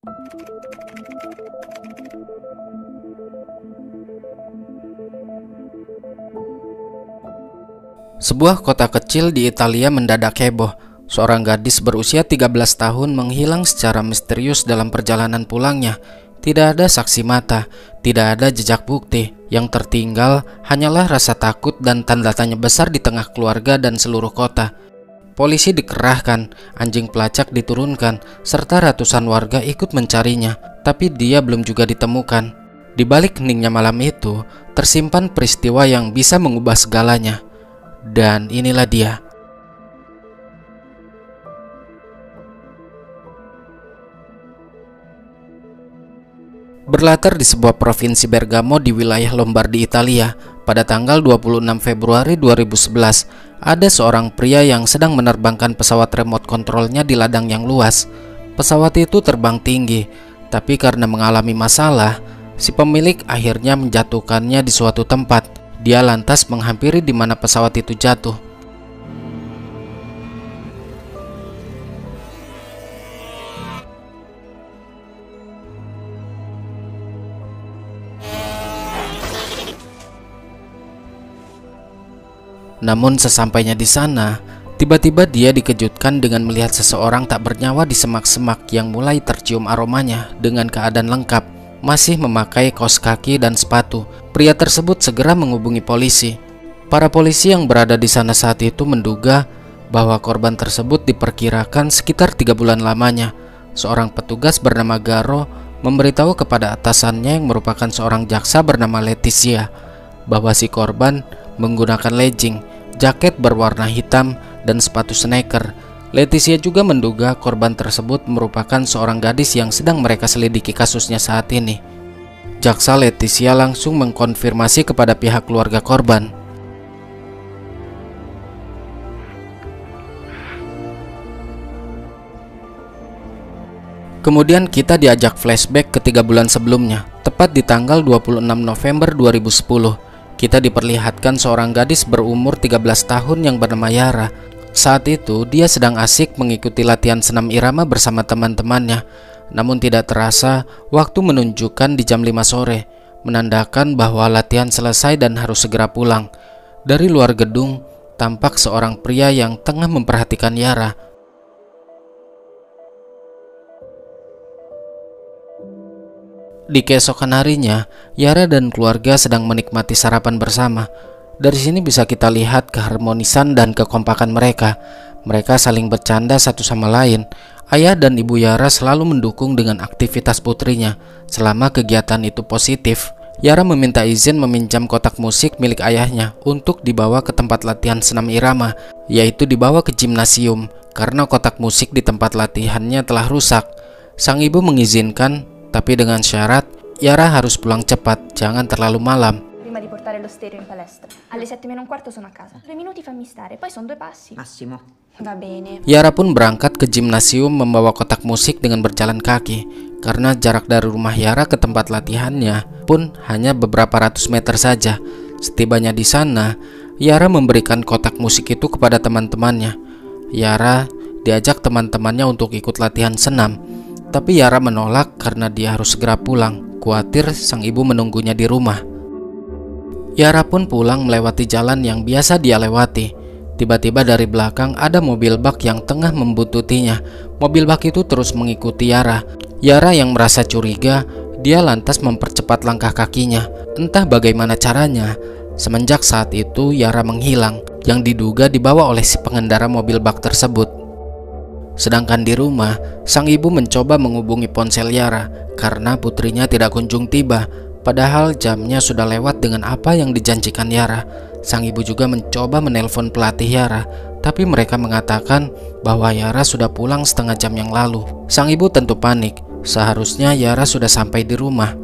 Sebuah kota kecil di Italia mendadak heboh. Seorang gadis berusia 13 tahun menghilang secara misterius dalam perjalanan pulangnya. Tidak ada saksi mata, tidak ada jejak bukti. Yang tertinggal hanyalah rasa takut dan tanda tanya besar di tengah keluarga dan seluruh kota. Polisi dikerahkan, anjing pelacak diturunkan, serta ratusan warga ikut mencarinya. Tapi dia belum juga ditemukan. Di balik heningnya malam itu, tersimpan peristiwa yang bisa mengubah segalanya. Dan inilah dia. Berlatar di sebuah provinsi Bergamo di wilayah Lombardi, Italia, pada tanggal 26 Februari 2011, ada seorang pria yang sedang menerbangkan pesawat remote kontrolnya di ladang yang luas. Pesawat itu terbang tinggi, tapi karena mengalami masalah, si pemilik akhirnya menjatuhkannya di suatu tempat. Dia lantas menghampiri di mana pesawat itu jatuh. Namun sesampainya di sana, tiba-tiba dia dikejutkan dengan melihat seseorang tak bernyawa di semak-semak yang mulai tercium aromanya dengan keadaan lengkap, masih memakai kaos kaki dan sepatu. Pria tersebut segera menghubungi polisi. Para polisi yang berada di sana saat itu menduga bahwa korban tersebut diperkirakan sekitar 3 bulan lamanya. Seorang petugas bernama Garo memberitahu kepada atasannya yang merupakan seorang jaksa bernama Leticia bahwa si korban menggunakan legging, jaket berwarna hitam, dan sepatu sneaker. Leticia juga menduga korban tersebut merupakan seorang gadis yang sedang mereka selidiki kasusnya saat ini. Jaksa Leticia langsung mengkonfirmasi kepada pihak keluarga korban. Kemudian kita diajak flashback ke 3 bulan sebelumnya, tepat di tanggal 26 November 2010. Kita diperlihatkan seorang gadis berumur 13 tahun yang bernama Yara. Saat itu dia sedang asik mengikuti latihan senam irama bersama teman-temannya. Namun tidak terasa waktu menunjukkan di jam 5 sore, menandakan bahwa latihan selesai dan harus segera pulang. Dari luar gedung tampak seorang pria yang tengah memperhatikan Yara. Di keesokan harinya, Yara dan keluarga sedang menikmati sarapan bersama. Dari sini bisa kita lihat keharmonisan dan kekompakan mereka. Mereka saling bercanda satu sama lain. Ayah dan ibu Yara selalu mendukung dengan aktivitas putrinya selama kegiatan itu positif. Yara meminta izin meminjam kotak musik milik ayahnya untuk dibawa ke tempat latihan senam irama, yaitu dibawa ke gimnasium karena kotak musik di tempat latihannya telah rusak. Sang ibu mengizinkan, tapi dengan syarat Yara harus pulang cepat, jangan terlalu malam. Prima di portare lo stereo in palestra. Alle 7:15 sono a casa. 2 minuti fammi stare, poi sono 2 passi. Massimo. Va bene. Yara pun berangkat ke gimnasium membawa kotak musik dengan berjalan kaki, karena jarak dari rumah Yara ke tempat latihannya pun hanya beberapa ratus meter saja. Setibanya di sana, Yara memberikan kotak musik itu kepada teman-temannya. Yara diajak teman-temannya untuk ikut latihan senam, tapi Yara menolak karena dia harus segera pulang, khawatir sang ibu menunggunya di rumah. Yara pun pulang melewati jalan yang biasa dia lewati. Tiba-tiba dari belakang ada mobil bak yang tengah membuntutinya. Mobil bak itu terus mengikuti Yara. Yara yang merasa curiga, dia lantas mempercepat langkah kakinya. Entah bagaimana caranya, semenjak saat itu Yara menghilang, yang diduga dibawa oleh si pengendara mobil bak tersebut. Sedangkan di rumah, sang ibu mencoba menghubungi ponsel Yara karena putrinya tidak kunjung tiba. Padahal jamnya sudah lewat dengan apa yang dijanjikan Yara. Sang ibu juga mencoba menelpon pelatih Yara, tapi mereka mengatakan bahwa Yara sudah pulang setengah jam yang lalu. Sang ibu tentu panik, seharusnya Yara sudah sampai di rumah.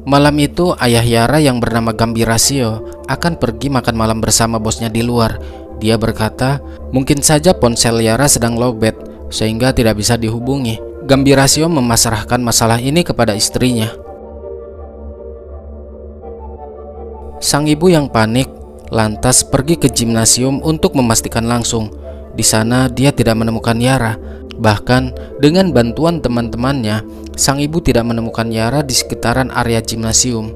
Malam itu ayah Yara yang bernama Gambirasio akan pergi makan malam bersama bosnya di luar. Dia berkata, mungkin saja ponsel Yara sedang lowbat sehingga tidak bisa dihubungi. Gambirasio memasrahkan masalah ini kepada istrinya. Sang ibu yang panik lantas pergi ke gimnasium untuk memastikan langsung. Di sana dia tidak menemukan Yara. Bahkan dengan bantuan teman-temannya, sang ibu tidak menemukan Yara di sekitaran area gimnasium.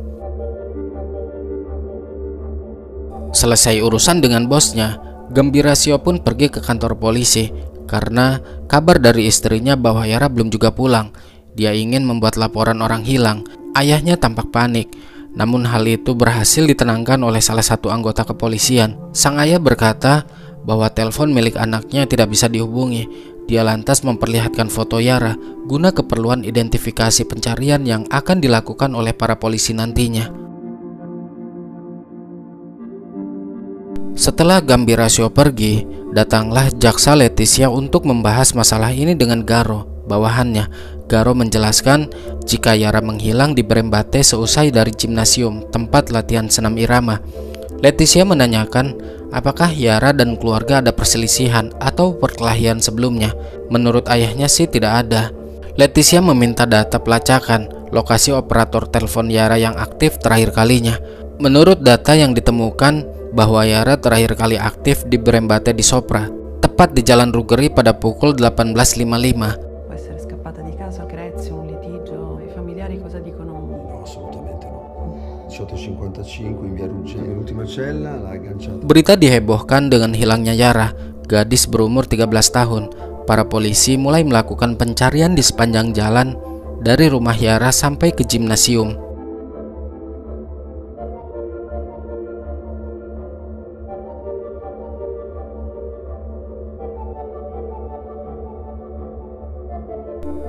Selesai urusan dengan bosnya, Gambirasio pun pergi ke kantor polisi karena kabar dari istrinya bahwa Yara belum juga pulang. Dia ingin membuat laporan orang hilang. Ayahnya tampak panik, namun hal itu berhasil ditenangkan oleh salah satu anggota kepolisian. Sang ayah berkata bahwa telepon milik anaknya tidak bisa dihubungi. Dia lantas memperlihatkan foto Yara guna keperluan identifikasi pencarian yang akan dilakukan oleh para polisi nantinya. Setelah Gambirasio pergi, datanglah jaksa Leticia untuk membahas masalah ini dengan Garo, bawahannya. Garo menjelaskan jika Yara menghilang di Brembate seusai dari gimnasium, tempat latihan senam irama. Leticia menanyakan apakah Yara dan keluarga ada perselisihan atau perkelahian sebelumnya. Menurut ayahnya sih tidak ada. Leticia meminta data pelacakan lokasi operator telepon Yara yang aktif terakhir kalinya. Menurut data yang ditemukan, bahwa Yara terakhir kali aktif di Brembate di Sopra, tepat di Jalan Ruggeri pada pukul 18.55. Berita dihebohkan dengan hilangnya Yara, gadis berumur 13 tahun. Para polisi mulai melakukan pencarian di sepanjang jalan dari rumah Yara sampai ke gimnasium.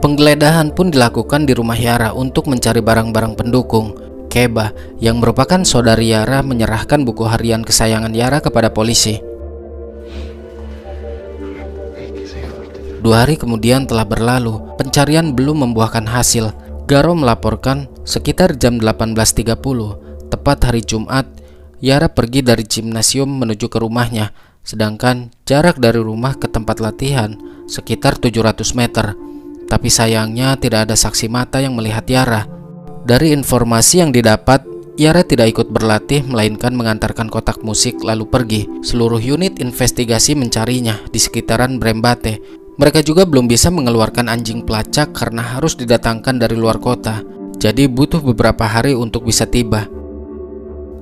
Penggeledahan pun dilakukan di rumah Yara untuk mencari barang-barang pendukung. Keba, yang merupakan saudari Yara, menyerahkan buku harian kesayangan Yara kepada polisi. 2 hari kemudian telah berlalu, pencarian belum membuahkan hasil. Garo melaporkan sekitar jam 18.30, tepat hari Jumat, Yara pergi dari gimnasium menuju ke rumahnya, sedangkan jarak dari rumah ke tempat latihan sekitar 700 meter. Tapi sayangnya tidak ada saksi mata yang melihat Yara. Dari informasi yang didapat, Yara tidak ikut berlatih melainkan mengantarkan kotak musik lalu pergi. Seluruh unit investigasi mencarinya di sekitaran Brembate. Mereka juga belum bisa mengeluarkan anjing pelacak karena harus didatangkan dari luar kota. Jadi butuh beberapa hari untuk bisa tiba.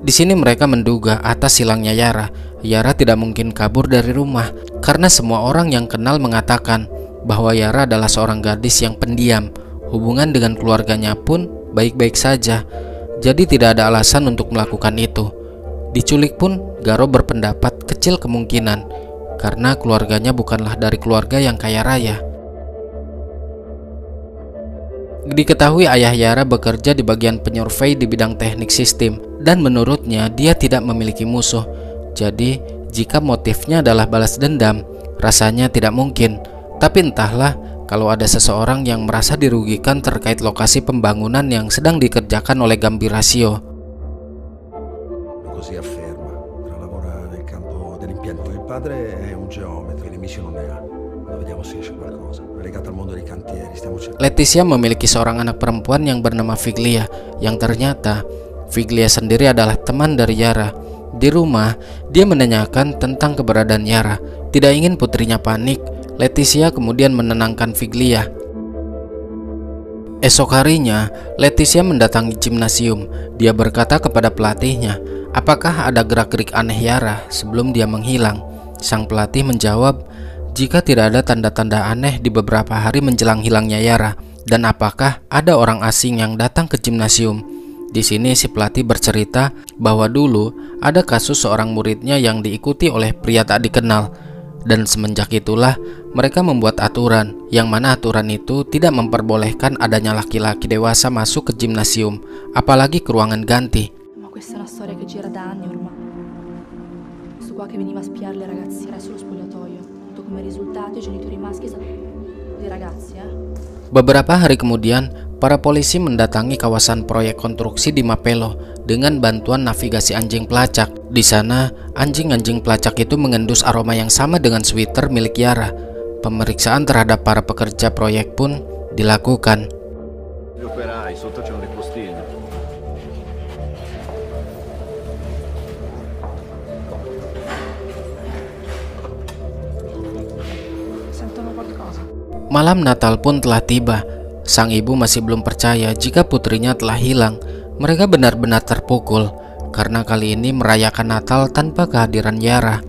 Di sini mereka menduga atas hilangnya Yara. Yara tidak mungkin kabur dari rumah karena semua orang yang kenal mengatakan bahwa Yara adalah seorang gadis yang pendiam. Hubungan dengan keluarganya pun baik-baik saja, jadi tidak ada alasan untuk melakukan itu. Diculik pun Garo berpendapat kecil kemungkinan, karena keluarganya bukanlah dari keluarga yang kaya raya. Diketahui ayah Yara bekerja di bagian penyurvei di bidang teknik sistem, dan menurutnya dia tidak memiliki musuh. Jadi jika motifnya adalah balas dendam, rasanya tidak mungkin. Tapi entahlah, kalau ada seseorang yang merasa dirugikan terkait lokasi pembangunan yang sedang dikerjakan oleh Gambirasio. Leticia memiliki seorang anak perempuan yang bernama Figlia, yang ternyata Figlia sendiri adalah teman dari Yara. Di rumah, dia menanyakan tentang keberadaan Yara. Tidak ingin putrinya panik, Leticia kemudian menenangkan Figlia. Esok harinya, Leticia mendatangi gimnasium. Dia berkata kepada pelatihnya, apakah ada gerak-gerik aneh Yara sebelum dia menghilang? Sang pelatih menjawab, jika tidak ada tanda-tanda aneh di beberapa hari menjelang hilangnya Yara, dan apakah ada orang asing yang datang ke gimnasium. Di sini si pelatih bercerita bahwa dulu ada kasus seorang muridnya yang diikuti oleh pria tak dikenal. Dan semenjak itulah mereka membuat aturan, yang mana aturan itu tidak memperbolehkan adanya laki-laki dewasa masuk ke gimnasium, apalagi ke ruangan ganti. Ma questa è una storia che gira da anni ormai. Questo qua che veniva a spiare le ragazze era solo spogliatoio. Tutto come risultato i genitori maschi dei ragazzi, Beberapa hari kemudian, para polisi mendatangi kawasan proyek konstruksi di Mapelo dengan bantuan navigasi anjing pelacak. Di sana, anjing-anjing pelacak itu mengendus aroma yang sama dengan sweater milik Yara. Pemeriksaan terhadap para pekerja proyek pun dilakukan. Malam Natal pun telah tiba. Sang ibu masih belum percaya jika putrinya telah hilang. Mereka benar-benar terpukul karena kali ini merayakan Natal tanpa kehadiran Yara.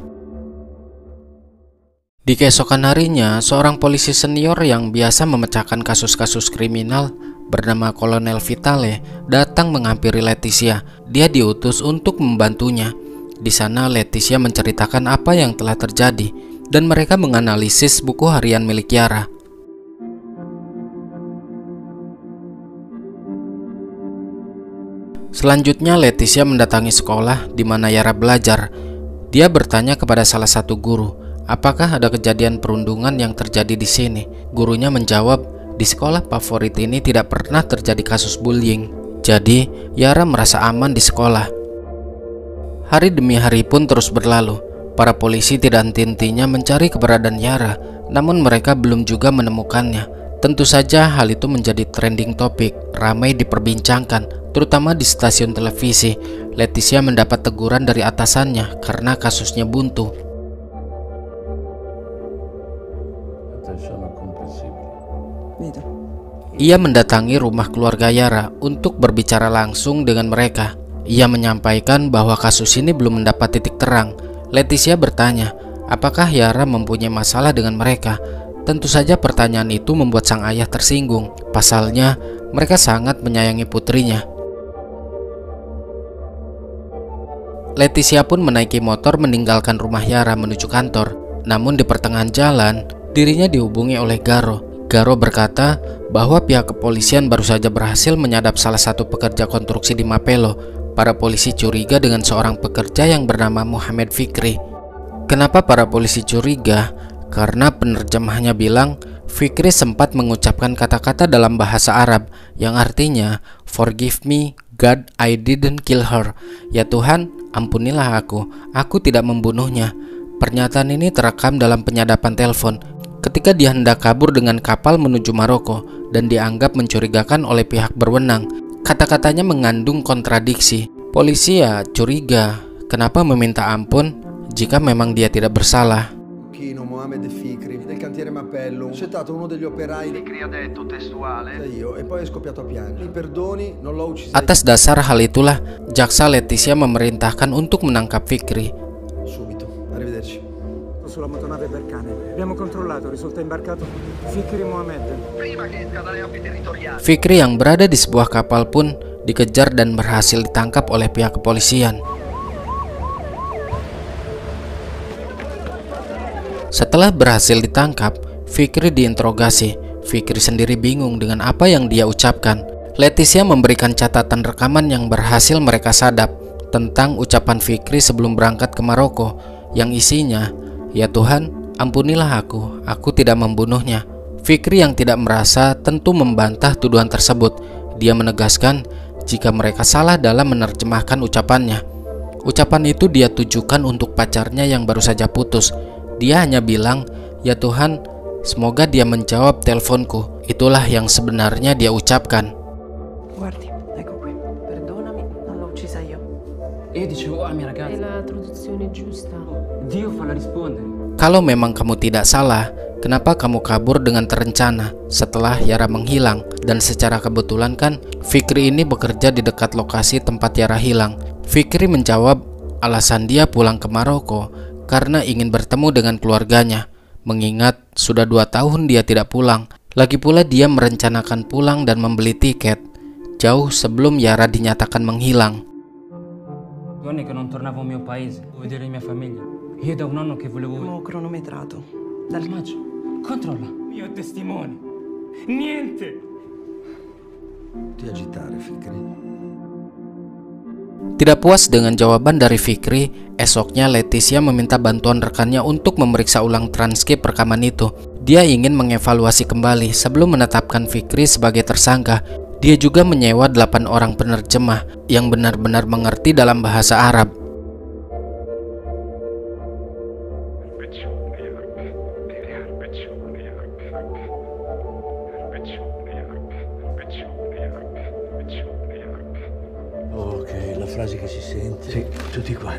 Di keesokan harinya, seorang polisi senior yang biasa memecahkan kasus-kasus kriminal bernama Kolonel Vitale datang menghampiri Leticia. Dia diutus untuk membantunya. Di sana Leticia menceritakan apa yang telah terjadi dan mereka menganalisis buku harian milik Yara. Selanjutnya Leticia mendatangi sekolah di mana Yara belajar. Dia bertanya kepada salah satu guru, apakah ada kejadian perundungan yang terjadi di sini? Gurunya menjawab, di sekolah favorit ini tidak pernah terjadi kasus bullying. Jadi, Yara merasa aman di sekolah. Hari demi hari pun terus berlalu. Para polisi tidak henti-hentinya mencari keberadaan Yara, namun mereka belum juga menemukannya. Tentu saja hal itu menjadi trending topik, ramai diperbincangkan, terutama di stasiun televisi. Leticia mendapat teguran dari atasannya karena kasusnya buntu. Ia mendatangi rumah keluarga Yara untuk berbicara langsung dengan mereka. Ia menyampaikan bahwa kasus ini belum mendapat titik terang. Leticia bertanya, apakah Yara mempunyai masalah dengan mereka? Tentu saja pertanyaan itu membuat sang ayah tersinggung. Pasalnya, mereka sangat menyayangi putrinya. Leticia pun menaiki motor meninggalkan rumah Yara menuju kantor. Namun di pertengahan jalan, dirinya dihubungi oleh Garo. Garo berkata bahwa pihak kepolisian baru saja berhasil menyadap salah satu pekerja konstruksi di Mapelo. Para polisi curiga dengan seorang pekerja yang bernama Muhammad Fikri. Kenapa para polisi curiga? Karena penerjemahnya bilang Fikri sempat mengucapkan kata-kata dalam bahasa Arab yang artinya, "Forgive me, God, I didn't kill her." Ya Tuhan, ampunilah aku tidak membunuhnya. Pernyataan ini terekam dalam penyadapan telepon ketika dia hendak kabur dengan kapal menuju Maroko dan dianggap mencurigakan oleh pihak berwenang. Kata-katanya mengandung kontradiksi. Polisi ya curiga, kenapa meminta ampun jika memang dia tidak bersalah. Mohamed Fikri del cantiere Mappello, accettato uno degli operai. Fikri ha detto testuale. Io e poi è scoppiato a piangere. Mi perdoni, non l'ho ucciso. Atas dasar hal itulah, jaksa Leticia memerintahkan untuk menangkap Fikri. Subito. Arrivederci. Sulla motonave Berkane. Abbiamo controllato, risulta imbarcato Fikri Mohamed. Prima che esca dalle acque territoriali. Fikri yang berada di sebuah kapal pun dikejar dan berhasil ditangkap oleh pihak kepolisian. Setelah berhasil ditangkap, Fikri diinterogasi. Fikri sendiri bingung dengan apa yang dia ucapkan. Leticia memberikan catatan rekaman yang berhasil mereka sadap tentang ucapan Fikri sebelum berangkat ke Maroko, yang isinya, "Ya Tuhan, ampunilah aku tidak membunuhnya." Fikri yang tidak merasa tentu membantah tuduhan tersebut. Dia menegaskan jika mereka salah dalam menerjemahkan ucapannya. Ucapan itu dia tujukan untuk pacarnya yang baru saja putus. Dia hanya bilang, "Ya Tuhan, semoga dia menjawab teleponku." Itulah yang sebenarnya dia ucapkan. Guardi, ecco qui. Perdonami, non l'ho uccisa io. Io dicevo alla mia È ragazza, la traduzione giusta. Dio falla rispondere. Kalau memang kamu tidak salah, kenapa kamu kabur dengan terencana setelah Yara menghilang? Dan secara kebetulan kan, Fikri ini bekerja di dekat lokasi tempat Yara hilang. Fikri menjawab alasan dia pulang ke Maroko karena ingin bertemu dengan keluarganya, mengingat sudah 2 tahun dia tidak pulang. Lagi pula dia merencanakan pulang dan membeli tiket jauh sebelum Yara dinyatakan menghilang. 2 anni che non tornavo al mio paese, a vedere la mia famiglia. Io da un anno che volevo... Abbiamo cronometrato. Dal maggio. Controlla. Io ho testimoni. Niente. Ti agitare, Fikri. Tidak puas dengan jawaban dari Fikri, esoknya Leticia meminta bantuan rekannya untuk memeriksa ulang transkrip rekaman itu. Dia ingin mengevaluasi kembali sebelum menetapkan Fikri sebagai tersangka. Dia juga menyewa 8 orang penerjemah yang benar-benar mengerti dalam bahasa Arab.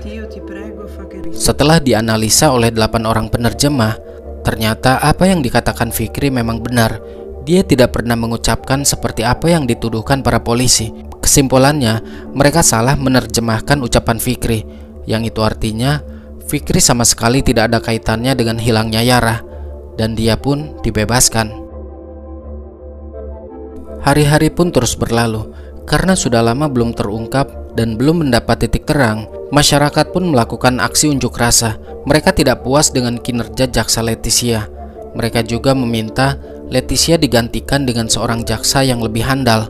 Dio ti prego, fa che Setelah dianalisa oleh 8 orang penerjemah, Ternyata apa yang dikatakan Fikri memang benar. Dia tidak pernah mengucapkan seperti apa yang dituduhkan para polisi. Kesimpulannya, mereka salah menerjemahkan ucapan Fikri, yang itu artinya Fikri sama sekali tidak ada kaitannya dengan hilangnya Yara, dan dia pun dibebaskan. Hari-hari pun terus berlalu. Karena sudah lama belum terungkap dan belum mendapat titik terang, masyarakat pun melakukan aksi unjuk rasa. Mereka tidak puas dengan kinerja jaksa Leticia. Mereka juga meminta Leticia digantikan dengan seorang jaksa yang lebih handal.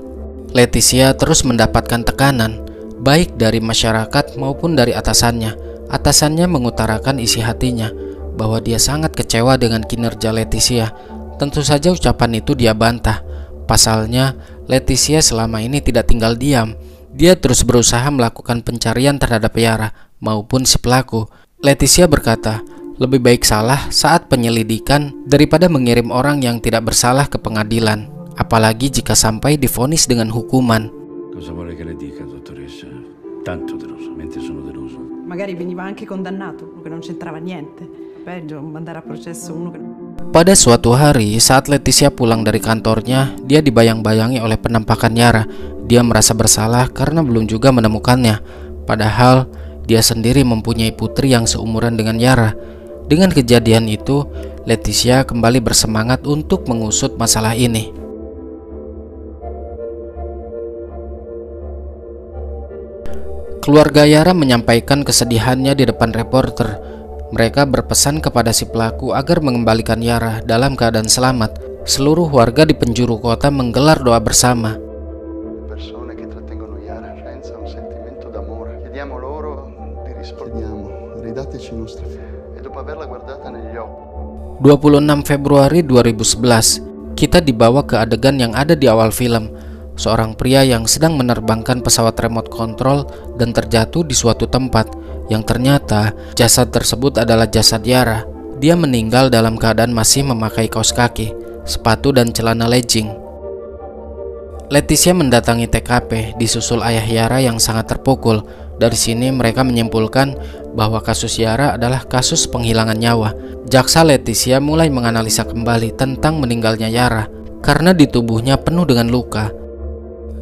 Leticia terus mendapatkan tekanan, baik dari masyarakat maupun dari atasannya. Atasannya mengutarakan isi hatinya, bahwa dia sangat kecewa dengan kinerja Leticia. Tentu saja ucapan itu dia bantah. Pasalnya, Leticia selama ini tidak tinggal diam. Dia terus berusaha melakukan pencarian terhadap Yara maupun si pelaku. Leticia berkata, lebih baik salah saat penyelidikan daripada mengirim orang yang tidak bersalah ke pengadilan, apalagi jika sampai divonis dengan hukuman. Cosa vuole che le dica, dottoressa? Tanto deluso, mentre sono deluso. Magari veniva anche condannato, uno che non c'entrava niente. Peggio mandare a processo uno che... Pada suatu hari, saat Leticia pulang dari kantornya, dia dibayang-bayangi oleh penampakan Yara. Dia merasa bersalah karena belum juga menemukannya. Padahal, dia sendiri mempunyai putri yang seumuran dengan Yara. Dengan kejadian itu, Leticia kembali bersemangat untuk mengusut masalah ini. Keluarga Yara menyampaikan kesedihannya di depan reporter. Mereka berpesan kepada si pelaku agar mengembalikan Yara dalam keadaan selamat. Seluruh warga di penjuru kota menggelar doa bersama. Persone che trattengono Yara senza un sentimento d'amore. Chiediamo loro di rispondere. Ridateci i nostri figli. E dopo averla guardata negli occhi. 26 Februari 2011, kita dibawa ke adegan yang ada di awal film. Seorang pria yang sedang menerbangkan pesawat remote control dan terjatuh di suatu tempat, yang ternyata jasad tersebut adalah jasad Yara. Dia meninggal dalam keadaan masih memakai kaos kaki, sepatu dan celana legging. Leticia mendatangi TKP disusul ayah Yara yang sangat terpukul. Dari sini mereka menyimpulkan bahwa kasus Yara adalah kasus penghilangan nyawa. Jaksa Leticia mulai menganalisa kembali tentang meninggalnya Yara karena di tubuhnya penuh dengan luka.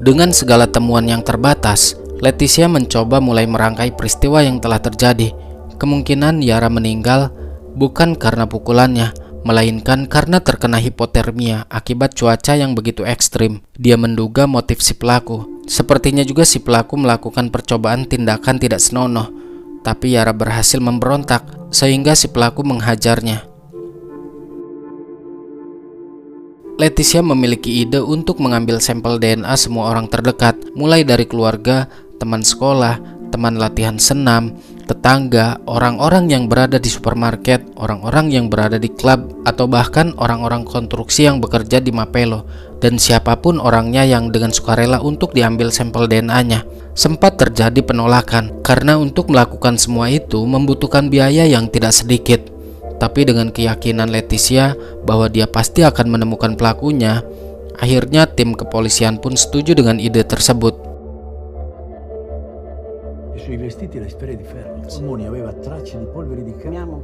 Dengan segala temuan yang terbatas, Leticia mencoba mulai merangkai peristiwa yang telah terjadi. Kemungkinan Yara meninggal bukan karena pukulannya, melainkan karena terkena hipotermia akibat cuaca yang begitu ekstrim. Dia menduga motif si pelaku. Sepertinya juga si pelaku melakukan percobaan tindakan tidak senonoh, tapi Yara berhasil memberontak sehingga si pelaku menghajarnya. Leticia memiliki ide untuk mengambil sampel DNA semua orang terdekat, mulai dari keluarga, teman sekolah, teman latihan senam, tetangga, orang-orang yang berada di supermarket, orang-orang yang berada di klub, atau bahkan orang-orang konstruksi yang bekerja di Mapelo, dan siapapun orangnya yang dengan sukarela untuk diambil sampel DNA-nya. Sempat terjadi penolakan, karena untuk melakukan semua itu membutuhkan biaya yang tidak sedikit. Tapi dengan keyakinan Leticia bahwa dia pasti akan menemukan pelakunya, akhirnya tim kepolisian pun setuju dengan ide tersebut. Sui vestiti le spere di ferro. Polmoni aveva tracce di polveri di Chiamiamo,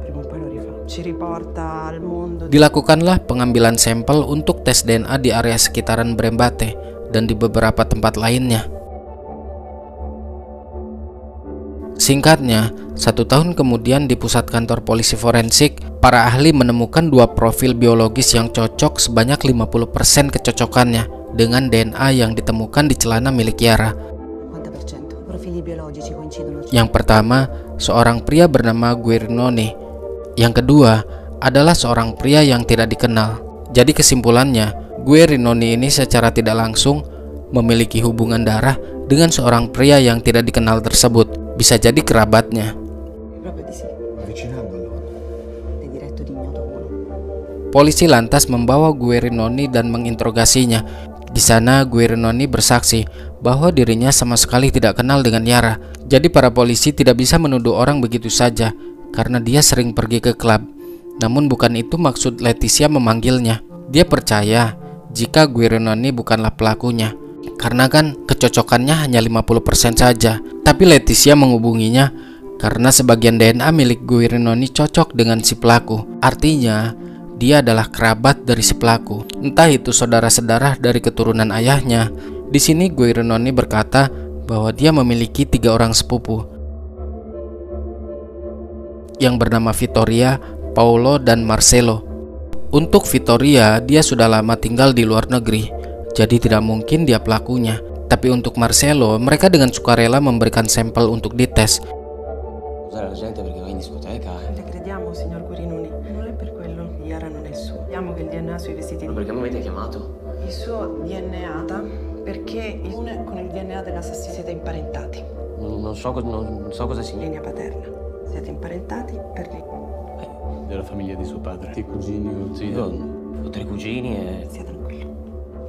prima o poi lo rifà. Ci riporta al mondo. Dilakukanlah pengambilan sampel untuk tes DNA di area sekitaran Brembate dan di beberapa tempat lainnya. Singkatnya, 1 tahun kemudian di pusat kantor polisi forensik, para ahli menemukan 2 profil biologis yang cocok sebanyak 50% kecocokannya dengan DNA yang ditemukan di celana milik Yara. Yang pertama, seorang pria bernama Guerinoni. Yang kedua, adalah seorang pria yang tidak dikenal. Jadi kesimpulannya, Guerinoni ini secara tidak langsung memiliki hubungan darah dengan seorang pria yang tidak dikenal tersebut. Bisa jadi kerabatnya. Polisi lantas membawa Guerinoni dan menginterogasinya. Di sana Guerinoni bersaksi bahwa dirinya sama sekali tidak kenal dengan Yara. Jadi para polisi tidak bisa menuduh orang begitu saja karena dia sering pergi ke klub. Namun bukan itu maksud Leticia memanggilnya. Dia percaya jika Guerinoni bukanlah pelakunya, karena kan kecocokannya hanya 50% saja. Tapi Leticia menghubunginya karena sebagian DNA milik Guirinoni cocok dengan si pelaku. Artinya, dia adalah kerabat dari si pelaku. Entah itu saudara-saudara dari keturunan ayahnya. Di sini Guirinoni berkata bahwa dia memiliki 3 orang sepupu yang bernama Vittoria, Paolo, dan Marcello. Untuk Vittoria, dia sudah lama tinggal di luar negeri, jadi tidak mungkin dia pelakunya. Tapi untuk Marcello, mereka dengan sukarela memberikan sampel untuk dites. Usare la gente perché va in discoteca. Le crediamo, signor Guirinoni. Non è per quello. Yara non è suo. Vediamo che il DNA sui vestiti Ma perché mi avete chiamato? Il suo DNA perché une con il DNA dell'assassino siete imparentati. Non so cosa significa. Linea paterna. Siete imparentati per lì. Della famiglia di suo padre. I cugini o zii? Io ho 3 cugini e Stia tranquillo.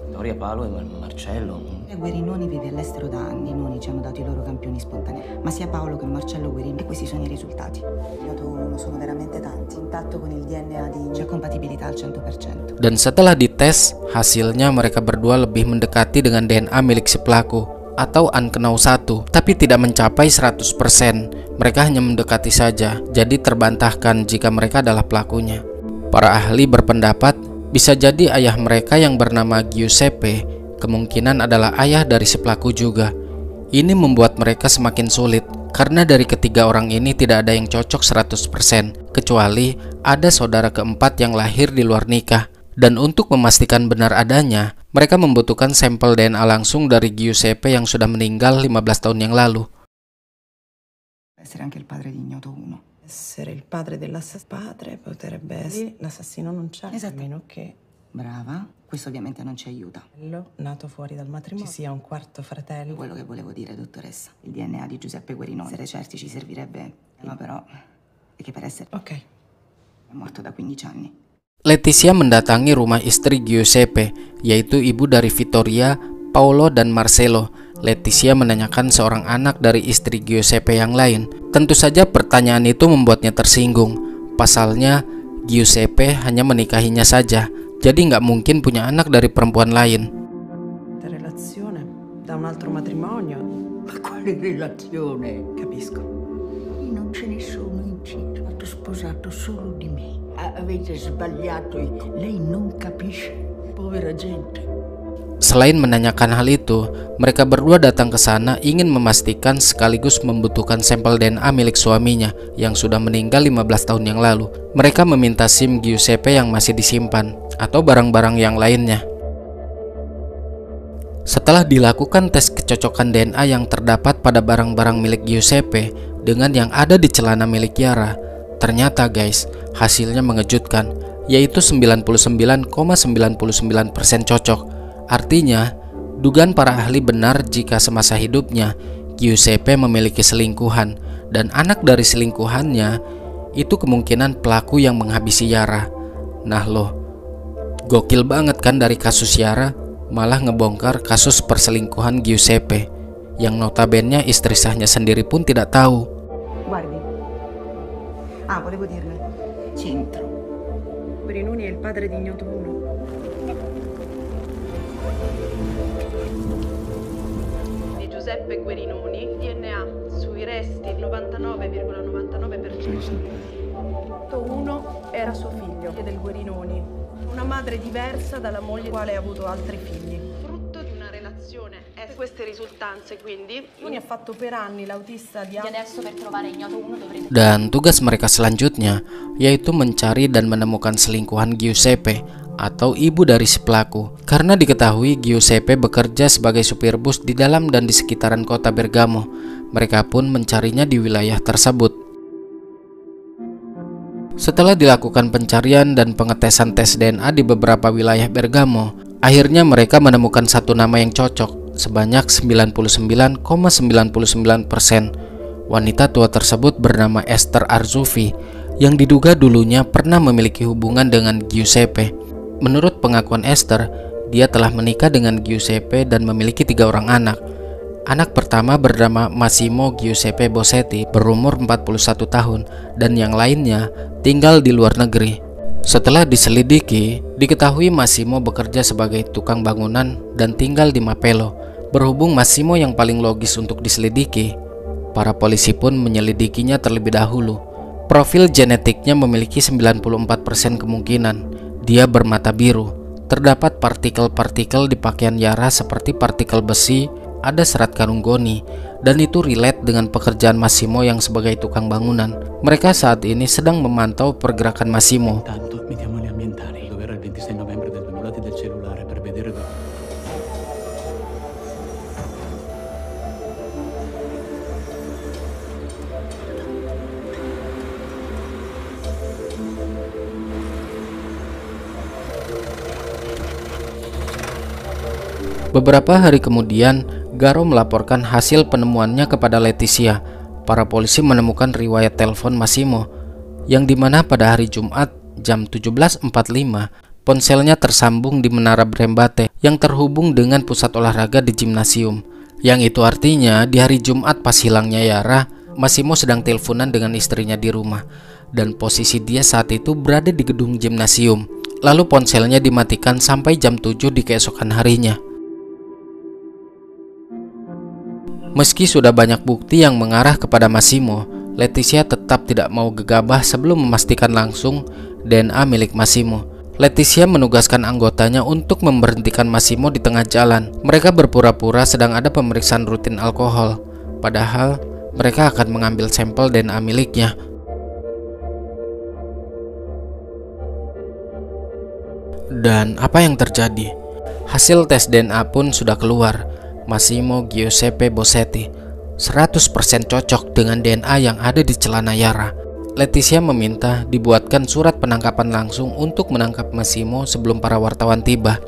Vittoria, Paolo e Marcello. Guirinoni vive all'estero da anni, noi ci hanno dato i loro campioni spontanei, ma sia Paolo che Marcello Guirinoni, e questi sono i risultati. Io uno sono veramente tanti, intatto con il DNA di c'è compatibilità al 100%. Dan setelah dites, hasilnya mereka berdua lebih mendekati dengan DNA milik si pelaku atau Unknown 1, tapi tidak mencapai 100%. Mereka hanya mendekati saja, jadi terbantahkan jika mereka adalah pelakunya. Para ahli berpendapat bisa jadi ayah mereka yang bernama Giuseppe kemungkinan adalah ayah dari si pelaku juga. Ini membuat mereka semakin sulit karena dari ketiga orang ini tidak ada yang cocok 100%, kecuali ada saudara keempat yang lahir di luar nikah. Dan untuk memastikan benar adanya, mereka membutuhkan sampel DNA langsung dari Giuseppe yang sudah meninggal 15 tahun yang lalu. Essere anche il padre di Ignoto 1. Essere il padre dell'assassino. Potrebbe essere. L'assassino non c'è. Esatto. A meno che Brava, questo ovviamente non ci aiuta. nato fuori dal matrimonio ci sia un quarto fratello. Quello che volevo dire, dottoressa, il DNA di Giuseppe Guirinoni, essere certi ci servirebbe, ma però è che per essere Ok. è morto da 15 anni. Leticia mendatangi rumah istri Giuseppe, yaitu ibu dari Vittoria, Paolo, dan Marcello. Leticia menanyakan seorang anak dari istri Giuseppe yang lain. Tentu saja pertanyaan itu membuatnya tersinggung. Pasalnya, Giuseppe hanya menikahinya saja, jadi nggak mungkin punya anak dari perempuan lain. Relazione da un altro matrimonio. Ma quale relazione? Capisco. Non ce ne sono in giro. Ho sposato solo di me. Avete sbagliato. Lei non capisce. Povera gente. Selain menanyakan hal itu, mereka berdua datang ke sana ingin memastikan sekaligus membutuhkan sampel DNA milik suaminya yang sudah meninggal 15 tahun yang lalu. Mereka meminta SIM Giuseppe yang masih disimpan atau barang-barang yang lainnya. Setelah dilakukan tes kecocokan DNA yang terdapat pada barang-barang milik Giuseppe dengan yang ada di celana milik Yara, ternyata guys, hasilnya mengejutkan, yaitu 99,99% cocok. Artinya, dugaan para ahli benar jika semasa hidupnya Giuseppe memiliki selingkuhan, dan anak dari selingkuhannya itu kemungkinan pelaku yang menghabisi Yara. Nah loh, gokil banget kan dari kasus Yara malah ngebongkar kasus perselingkuhan Giuseppe yang notabene istri sahnya sendiri pun tidak tahu. Guardi. Volevo dirle. Centro. Guirinoni è il padre di Ignoto 1. Giuseppe Guirinoni, DNA sui resti il 99,99%. Uno era suo figlio, del Guirinoni, una madre diversa dalla moglie quale ha avuto altri figli. Frutto di una relazione. Queste risultanze quindi lui ha fatto per anni l'autista di adesso per trovare Ignoto 1 dovrete. Dan tugas mereka selanjutnya yaitu mencari dan menemukan selingkuhan Giuseppe atau ibu dari si pelaku, karena diketahui Giuseppe bekerja sebagai supir bus di dalam dan di sekitaran kota Bergamo. Mereka pun mencarinya di wilayah tersebut. Setelah dilakukan pencarian dan pengetesan tes DNA di beberapa wilayah Bergamo, akhirnya mereka menemukan satu nama yang cocok sebanyak 99,99%. Wanita tua tersebut bernama Esther Arzufi yang diduga dulunya pernah memiliki hubungan dengan Giuseppe. Menurut pengakuan Esther, dia telah menikah dengan Giuseppe dan memiliki 3 orang anak. Anak pertama bernama Massimo Giuseppe Bossetti, berumur 41 tahun, dan yang lainnya tinggal di luar negeri. Setelah diselidiki, diketahui Massimo bekerja sebagai tukang bangunan dan tinggal di Mapello. Berhubung Massimo yang paling logis untuk diselidiki, Para polisi pun menyelidikinya terlebih dahulu. Profil genetiknya memiliki 94% kemungkinan dia bermata biru. Terdapat partikel-partikel di pakaian Yara seperti partikel besi, ada serat karung goni, dan itu relate dengan pekerjaan Massimo yang sebagai tukang bangunan. Mereka saat ini sedang memantau pergerakan Massimo. Beberapa hari kemudian, Garo melaporkan hasil penemuannya kepada Leticia. Para polisi menemukan riwayat telepon Massimo, yang dimana pada hari Jumat jam 17.45, ponselnya tersambung di menara Brembate yang terhubung dengan pusat olahraga di gimnasium. Yang itu artinya di hari Jumat pas hilangnya Yara, Massimo sedang teleponan dengan istrinya di rumah, dan posisi dia saat itu berada di gedung gimnasium. Lalu ponselnya dimatikan sampai jam 7 di keesokan harinya. Meski sudah banyak bukti yang mengarah kepada Massimo, Leticia tetap tidak mau gegabah sebelum memastikan langsung DNA milik Massimo. Leticia menugaskan anggotanya untuk memberhentikan Massimo di tengah jalan. Mereka berpura-pura sedang ada pemeriksaan rutin alkohol, padahal mereka akan mengambil sampel DNA miliknya. Dan apa yang terjadi? Hasil tes DNA pun sudah keluar. Massimo Giuseppe Bossetti 100% cocok dengan DNA yang ada di celana Yara. Leticia meminta dibuatkan surat penangkapan langsung untuk menangkap Massimo sebelum para wartawan tiba.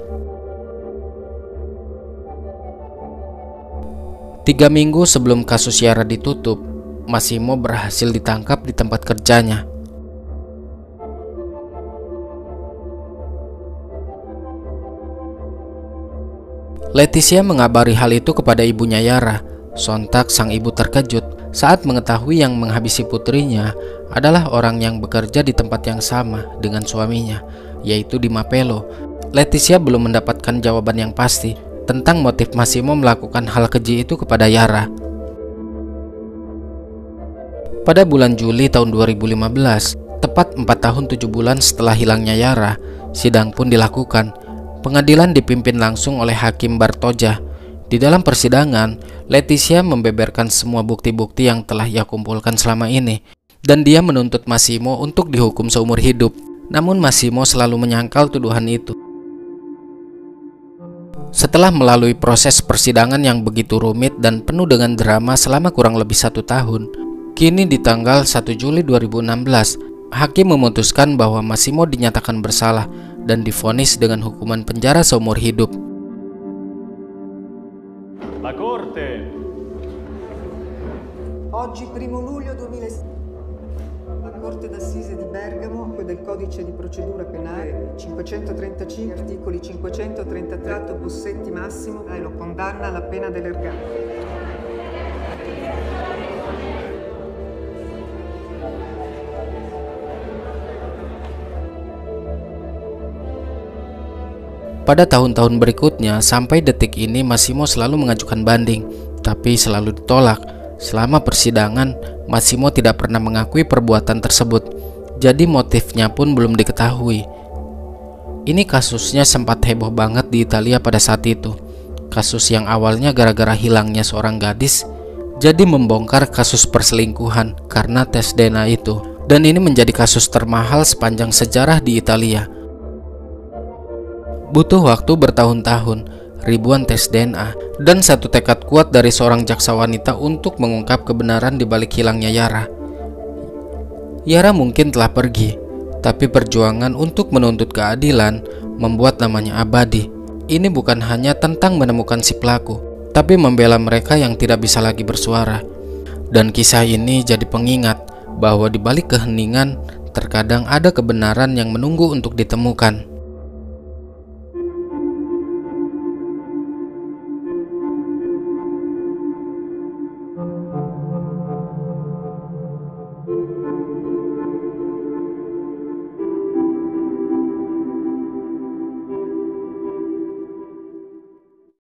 3 minggu sebelum kasus Yara ditutup, Massimo berhasil ditangkap di tempat kerjanya. Leticia mengabari hal itu kepada ibunya Yara. Sontak sang ibu terkejut saat mengetahui yang menghabisi putrinya adalah orang yang bekerja di tempat yang sama dengan suaminya, yaitu di Mapello. Leticia belum mendapatkan jawaban yang pasti tentang motif Massimo melakukan hal keji itu kepada Yara. Pada bulan Juli tahun 2015, tepat 4 tahun 7 bulan setelah hilangnya Yara, sidang pun dilakukan. Pengadilan dipimpin langsung oleh Hakim Bartoja. Di dalam persidangan, Leticia membeberkan semua bukti-bukti yang telah ia kumpulkan selama ini, dan dia menuntut Massimo untuk dihukum seumur hidup. Namun Massimo selalu menyangkal tuduhan itu. Setelah melalui proses persidangan yang begitu rumit dan penuh dengan drama selama kurang lebih 1 tahun, kini di tanggal 1 Juli 2016, Hakim memutuskan bahwa Massimo dinyatakan bersalah dan divonis dengan hukuman penjara seumur hidup. La Corte. Oggi 1 luglio 2006. La Corte d'Assise di Bergamo del Codice di Procedura Penale 535 articoli 533 Bossetti Massimo e lo condanna alla pena dell'ergastolo. Pada tahun-tahun berikutnya, sampai detik ini Massimo selalu mengajukan banding, tapi selalu ditolak. Selama persidangan, Massimo tidak pernah mengakui perbuatan tersebut, jadi motifnya pun belum diketahui. Ini kasusnya sempat heboh banget di Italia pada saat itu. Kasus yang awalnya gara-gara hilangnya seorang gadis, jadi membongkar kasus perselingkuhan karena tes DNA itu. Dan ini menjadi kasus termahal sepanjang sejarah di Italia. Butuh waktu bertahun-tahun, ribuan tes DNA, dan satu tekad kuat dari seorang jaksa wanita untuk mengungkap kebenaran di balik hilangnya Yara. Yara mungkin telah pergi, tapi perjuangan untuk menuntut keadilan membuat namanya abadi. Ini bukan hanya tentang menemukan si pelaku, tapi membela mereka yang tidak bisa lagi bersuara. Dan kisah ini jadi pengingat bahwa di balik keheningan terkadang ada kebenaran yang menunggu untuk ditemukan.